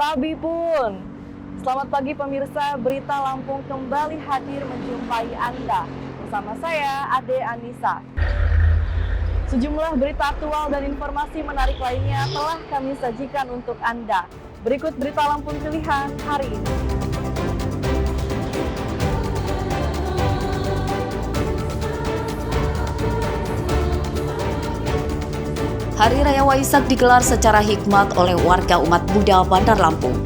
Tabi pun. Selamat pagi pemirsa, Berita Lampung kembali hadir menjumpai Anda. Bersama saya, Ade Anissa. Sejumlah berita aktual dan informasi menarik lainnya telah kami sajikan untuk Anda. Berikut Berita Lampung pilihan hari ini. Hari Raya Waisak digelar secara hikmat oleh warga umat Buddha Bandar Lampung.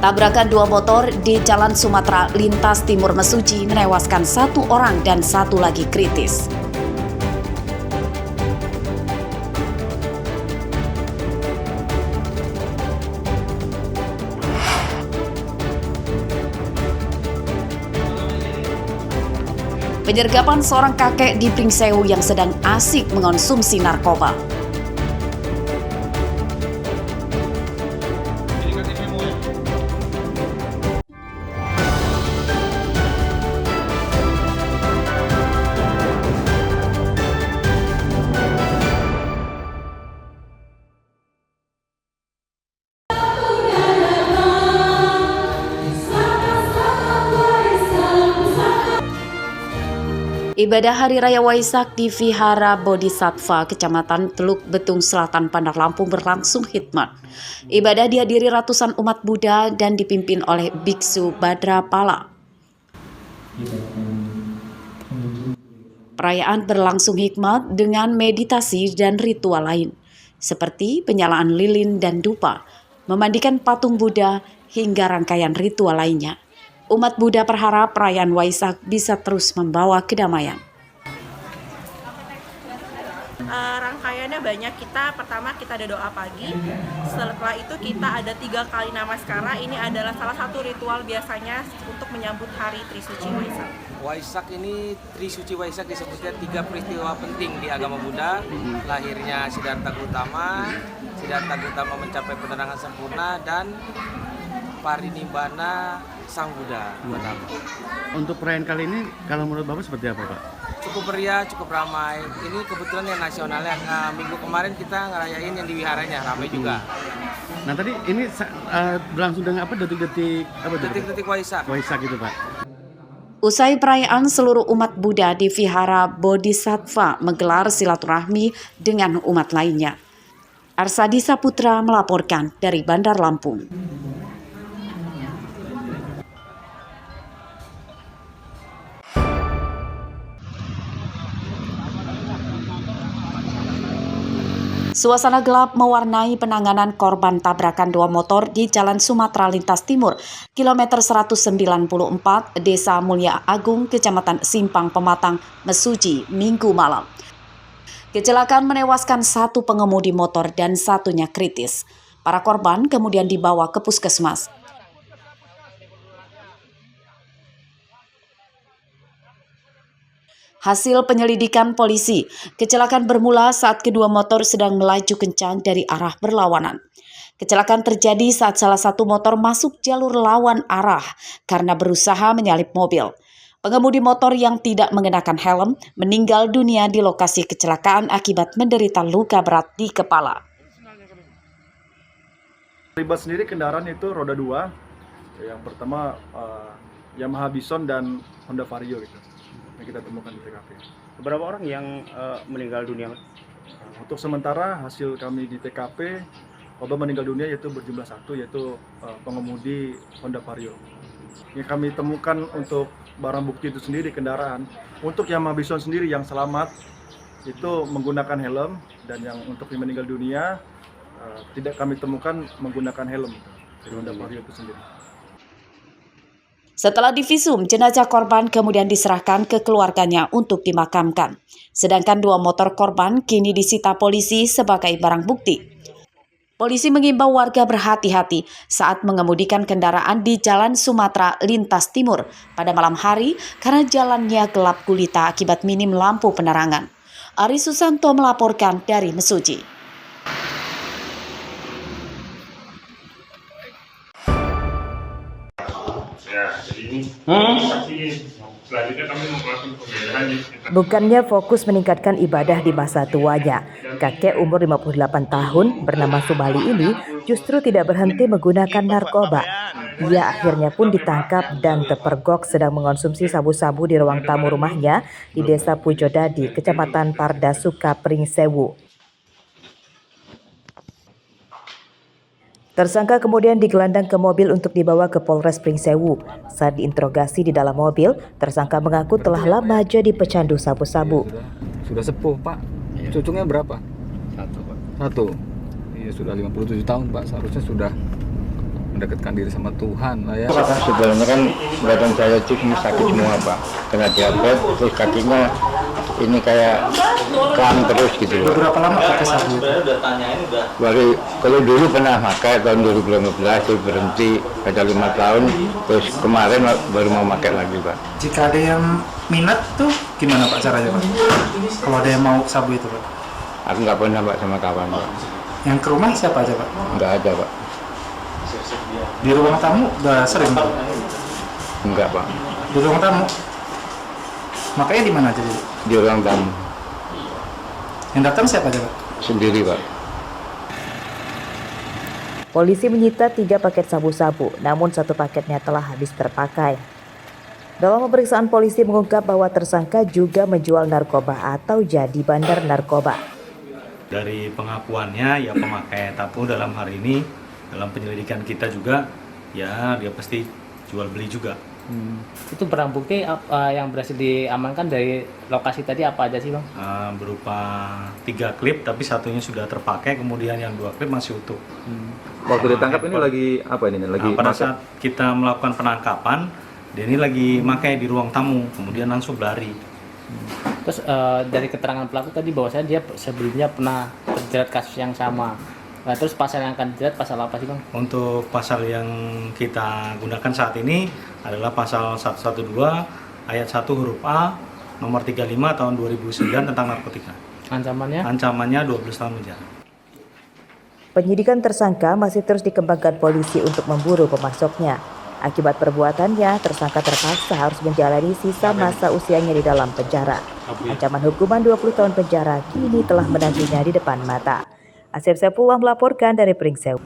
Tabrakan dua motor di Jalan Sumatera lintas Timur Mesuji menewaskan satu orang dan satu lagi kritis. Penyergapan seorang kakek di Pringsewu yang sedang asik mengonsumsi narkoba. Ibadah Hari Raya Waisak di Vihara Bodhisattva, Kecamatan Teluk Betung Selatan, Bandar Lampung berlangsung hikmat. Ibadah dihadiri ratusan umat Buddha dan dipimpin oleh Biksu Badrapala. Perayaan berlangsung hikmat dengan meditasi dan ritual lain, seperti penyalaan lilin dan dupa, memandikan patung Buddha, hingga rangkaian ritual lainnya. Umat Buddha berharap perayaan Waisak bisa terus membawa kedamaian. Rangkaiannya banyak. Pertama kita ada doa pagi. Setelah itu kita ada 3 kali namaskara. Ini adalah salah satu ritual biasanya untuk menyambut hari Trisuci Waisak. Waisak ini, Trisuci Waisak disebutnya 3 peristiwa penting di agama Buddha. Lahirnya Siddhartha Gautama mencapai penerangan sempurna, dan parinibbana Sang Buddha pertama. Untuk perayaan kali ini, kalau menurut Bapak seperti apa, Pak? Cukup meriah, cukup ramai. Ini kebetulan yang nasionalnya. Minggu kemarin kita ngerayain yang di wiharanya, ramai juga. Nah tadi ini berlangsung dengan apa, detik-detik Waisak. Waisak gitu, Pak. Usai perayaan, seluruh umat Buddha di Vihara Bodhisattva menggelar silaturahmi dengan umat lainnya. Arsadi Saputra melaporkan dari Bandar Lampung. Suasana gelap mewarnai penanganan korban tabrakan dua motor di Jalan Sumatera Lintas Timur, kilometer 194, Desa Mulia Agung, Kecamatan Simpang Pematang, Mesuji, Minggu malam. Kecelakaan menewaskan satu pengemudi motor dan satunya kritis. Para korban kemudian dibawa ke puskesmas. Hasil penyelidikan polisi, kecelakaan bermula saat kedua motor sedang melaju kencang dari arah berlawanan. Kecelakaan terjadi saat salah satu motor masuk jalur lawan arah karena berusaha menyalip mobil. Pengemudi motor yang tidak mengenakan helm meninggal dunia di lokasi kecelakaan akibat menderita luka berat di kepala. Terlibat sendiri kendaraan itu roda 2. Yang pertama Yamaha Bison dan Honda Vario gitu. Yang kita temukan di TKP. Berapa orang yang meninggal dunia? Untuk sementara hasil kami di TKP, korban meninggal dunia yaitu berjumlah 1, yaitu pengemudi Honda Vario. Yang kami temukan untuk barang bukti itu sendiri kendaraan, untuk Yamaha Bison sendiri yang selamat itu menggunakan helm, dan yang untuk yang meninggal dunia tidak kami temukan menggunakan helm dari Honda Vario itu sendiri. Setelah divisum, jenazah korban kemudian diserahkan ke keluarganya untuk dimakamkan. Sedangkan dua motor korban kini disita polisi sebagai barang bukti. Polisi mengimbau warga berhati-hati saat mengemudikan kendaraan di Jalan Sumatera Lintas Timur pada malam hari karena jalannya gelap gulita akibat minim lampu penerangan. Ari Susanto melaporkan dari Mesuji. Ya, jadi ini saksi Selanjutnya kami melakukan pembelajaran. Bukannya fokus meningkatkan ibadah di masa tuanya, kakek umur 58 tahun bernama Subali ini justru tidak berhenti menggunakan narkoba. Ia akhirnya pun ditangkap dan terpergok sedang mengonsumsi sabu-sabu di ruang tamu rumahnya di Desa Pujodadi, Kecamatan Pardasuka, Pringsewu. Tersangka kemudian digelandang ke mobil untuk dibawa ke Polres Pringsewu. Saat diinterogasi di dalam mobil, tersangka mengaku telah lama jadi pecandu sabu-sabu. Sudah sepuh, Pak. Cucunya berapa? Satu, Pak. Satu. Iya, sudah 57 tahun, Pak. Seharusnya sudah mendekatkan diri sama Tuhan lah ya. Sebenarnya kan badan saya cukup sakit semua, Pak. Kena diabetes, terus kakinya ini kayak kram terus gitu. Berapa lama pakai sabu? Kalau dulu pernah pakai tahun 2015, terus berhenti ada 5 tahun, terus kemarin baru mau pakai lagi, Pak. Jika ada yang minat tuh gimana Pak caranya, Pak? Kalau ada yang mau sabu itu, Pak? Aku nggak pernah, Pak, sama kawan, Pak. Yang ke rumah siapa aja, Pak? Nggak ada, Pak. Di ruang tamu udah sering, Pak? Enggak, Pak. Di ruang tamu? Makanya di mana aja, Pak? Di ruang tamu. Yang datang siapa aja, Pak? Sendiri, Pak. Polisi menyita 3 paket sabu-sabu, namun 1 paketnya telah habis terpakai. Dalam pemeriksaan, polisi mengungkap bahwa tersangka juga menjual narkoba atau jadi bandar narkoba. Dari pengakuannya, ya pemakai tabu dalam hari ini, dalam penyelidikan kita juga, ya dia pasti jual beli juga. Itu barang bukti yang berhasil diamankan dari lokasi tadi apa aja sih, Bang? Berupa 3 klip, tapi satunya sudah terpakai, kemudian yang 2 klip masih utuh. Waktu ditangkap ini lagi apa ini? Lagi pada saat kita melakukan penangkapan, dia ini lagi makai di ruang tamu, kemudian langsung lari. Terus dari keterangan pelaku tadi bahwasanya dia sebelumnya pernah terjerat kasus yang sama. Nah, terus pasal yang akan dijerat pasal apa sih, Bang? Untuk pasal yang kita gunakan saat ini adalah pasal 112 ayat 1 huruf A nomor 35 tahun 2009 tentang narkotika. Ancamannya? Ancamannya 12 tahun penjara. Penyidikan tersangka masih terus dikembangkan polisi untuk memburu pemasoknya. Akibat perbuatannya, tersangka terpaksa harus menjalani sisa masa usianya di dalam penjara. Ancaman hukuman 20 tahun penjara kini telah menantinya di depan mata. Asep Sepullah melaporkan dari Pringsewu.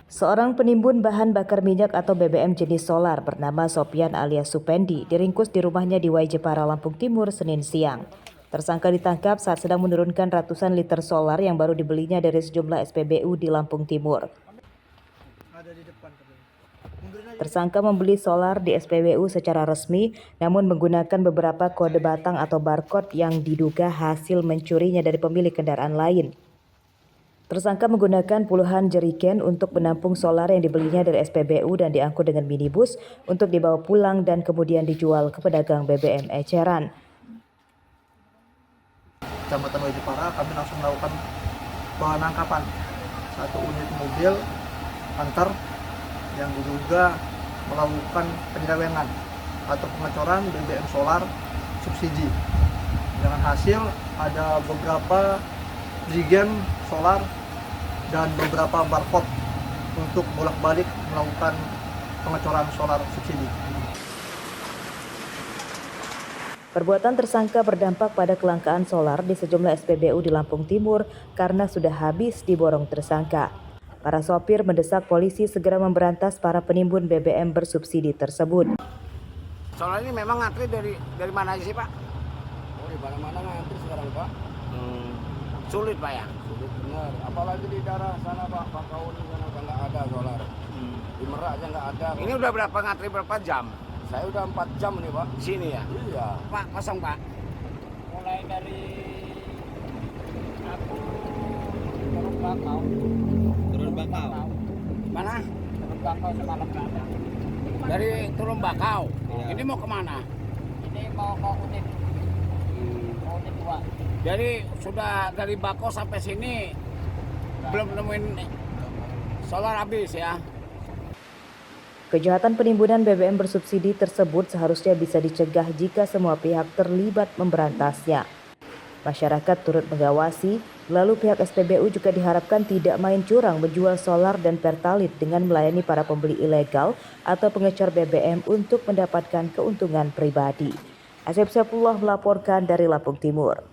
Seorang penimbun bahan bakar minyak atau BBM jenis solar bernama Sopian alias Supendi diringkus di rumahnya di Wai Jepara, Lampung Timur, Senin siang. Tersangka ditangkap saat sedang menurunkan ratusan liter solar yang baru dibelinya dari sejumlah SPBU di Lampung Timur. Tersangka membeli solar di SPBU secara resmi, namun menggunakan beberapa kode batang atau barcode yang diduga hasil mencurinya dari pemilik kendaraan lain. Tersangka menggunakan puluhan jerigen untuk menampung solar yang dibelinya dari SPBU dan diangkut dengan minibus untuk dibawa pulang dan kemudian dijual ke pedagang BBM eceran. Kecamatan Wai Jepara, kami langsung melakukan penangkapan 1 unit mobil antar yang diduga melakukan penyelewengan atau pengecoran BBM solar subsidi. Dengan hasil ada beberapa jerigen solar dan beberapa barcode untuk bolak-balik melakukan pengecoran solar subsidi. Perbuatan tersangka berdampak pada kelangkaan solar di sejumlah SPBU di Lampung Timur karena sudah habis diborong tersangka. Para sopir mendesak polisi segera memberantas para penimbun BBM bersubsidi tersebut. Solar ini memang ngantri dari mana aja sih, Pak? Oh, di mana-mana ngantri sekarang, Pak. Sulit, Pak ya? Sulit benar. Apalagi di daerah sana, Pak. Bakauni sana nggak ada solar. Di Merak aja nggak ada. Ini udah ngantri berapa jam? Saya udah 4 jam nih, Pak. Di sini ya? Iya. Pak, pasang, Pak. Mulai dari aku turun Bakau. Mana? Turun Bakau semalam ada. Dari Turun Bakau. Iya. Ini mau kemana? Ini mau ke Unit. Mau Unit 2. Jadi sudah dari Bakau sampai sini belum nemuin solar habis ya. Kejahatan penimbunan BBM bersubsidi tersebut seharusnya bisa dicegah jika semua pihak terlibat memberantasnya. Masyarakat turut mengawasi Lalu pihak SPBU juga diharapkan tidak main curang menjual solar dan pertalite dengan melayani para pembeli ilegal atau pengecor BBM untuk mendapatkan keuntungan pribadi. Asep Saifullah melaporkan dari Lampung Timur.